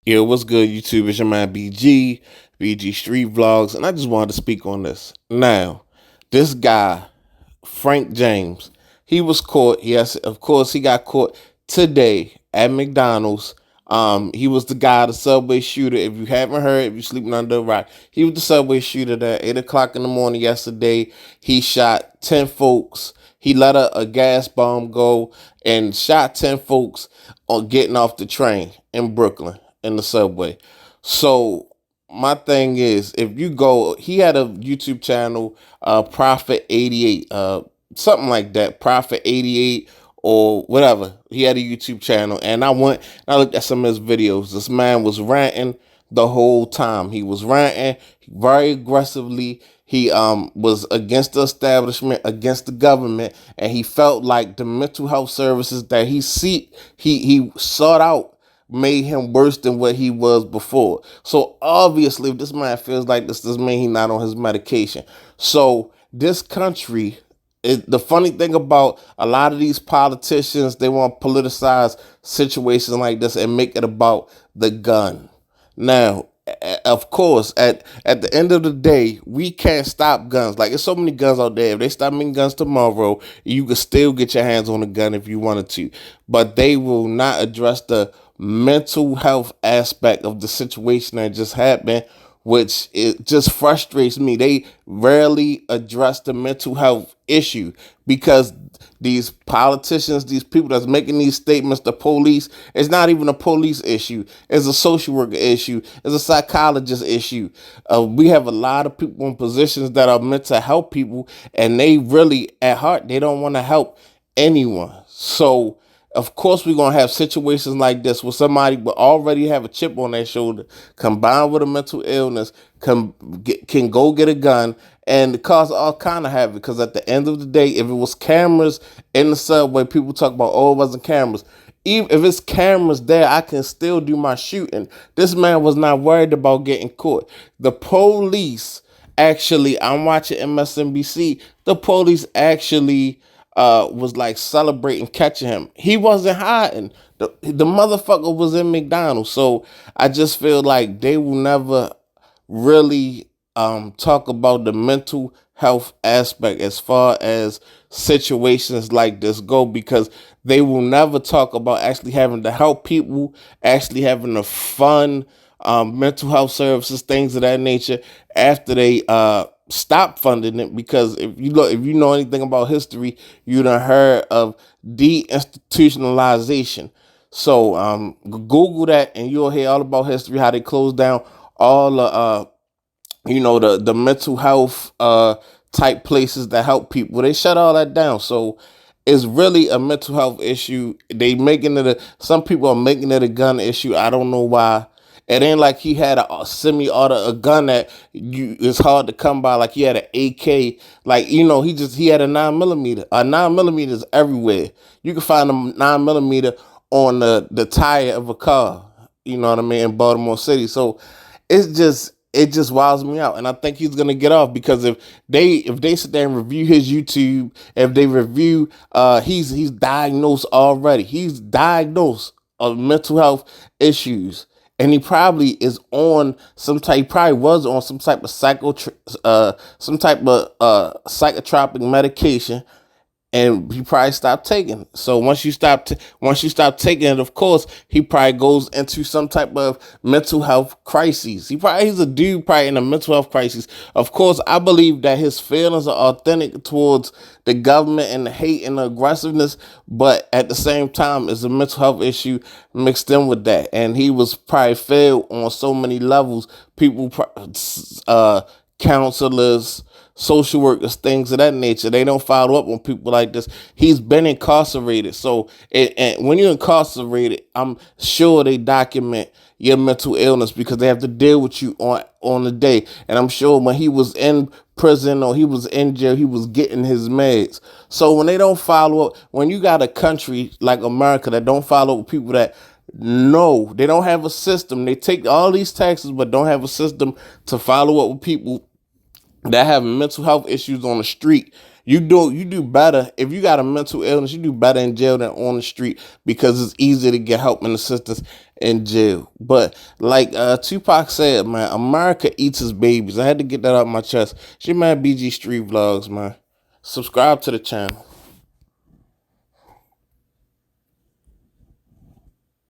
Yo, what's good, YouTube? It's your man BG Street Vlogs, and I just wanted to speak on this. Now, this guy, Frank James, he was caught. Yes, of course, he got caught today at McDonald's. He was the guy, the subway shooter. If you haven't heard, if you're sleeping under a rock, he was the subway shooter that 8 o'clock in the morning yesterday. He shot 10 folks. He let a gas bomb go and shot 10 folks on getting off the train in Brooklyn in the subway. So my thing is, if you go, he had a YouTube channel, Prophet 88, something like that, Prophet 88 or whatever. He had a YouTube channel, and I looked at some of his videos. This man was ranting the whole time. He was ranting very aggressively. He was against the establishment, against the government, and he felt like the mental health services that he sought out made him worse than what he was before. So obviously, if this man feels like this doesn't mean he's not on his medication. So this country, the funny thing about a lot of these politicians, they want to politicize situations like this and make it about the gun. Now, of course, at the end of the day, we can't stop guns. Like, there's so many guns out there. If they stop making guns tomorrow, you could still get your hands on a gun if you wanted to. But they will not address the mental health aspect of the situation that just happened, which it just frustrates me. They rarely address the mental health issue because these politicians, these people that's making these statements, the police, it's not even a police issue. It's a social worker issue. It's a psychologist issue. We have a lot of people in positions that are meant to help people, and they really, at heart, they don't want to help anyone. So of course, we're gonna have situations like this where somebody will already have a chip on their shoulder, combined with a mental illness, can go get a gun and cause all kind of havoc. Because at the end of the day, if it was cameras in the subway, people talk about, oh, it wasn't cameras. Even if it's cameras there, I can still do my shooting. This man was not worried about getting caught. The police actually, I'm watching MSNBC. The police actually was like celebrating catching him. He wasn't hiding. The motherfucker was in McDonald's. So I just feel like they will never really talk about the mental health aspect as far as situations like this go, because they will never talk about actually having to help people, actually having the fun mental health services, things of that nature, after they stop funding it. Because if you know anything about history, you done heard of deinstitutionalization. So Google that and you'll hear all about history, how they closed down all the mental health type places that help people. They shut all that down. So it's really a mental health issue. Some people are making it a gun issue. I don't know why. It ain't like he had a semi-auto, a gun that it's hard to come by. Like he had an AK. Like, he had a 9mm. A 9mm is everywhere. You can find a 9mm on the tire of a car. You know what I mean, in Baltimore City. So it just wows me out, and I think he's gonna get off, because if they sit there and review his YouTube, if they review, he's diagnosed already. He's diagnosed of mental health issues, and he probably is on some type. He probably was on some type of psychotropic medication, and he probably stopped taking it. So once you stop taking it, of course, he probably goes into some type of mental health crisis. He's a dude probably in a mental health crisis. Of course, I believe that his feelings are authentic towards the government and the hate and the aggressiveness, but at the same time, it's a mental health issue mixed in with that. And he was probably failed on so many levels. People, counselors, social workers, things of that nature, they don't follow up on people like this. He's been incarcerated. So and when you're incarcerated, I'm sure they document your mental illness, because they have to deal with you on the day. And I'm sure when he was in prison or he was in jail, he was getting his meds. So when they don't follow up, when you got a country like America that don't follow up with people that no, they don't have a system. They take all these taxes, but don't have a system to follow up with people that have mental health issues on the street. You do better if you got a mental illness. You do better in jail than on the street, because it's easier to get help and assistance in jail. But like Tupac said, man, America eats his babies. I had to get that out my chest. It's your man BG Street Vlogs, man. Subscribe to the channel.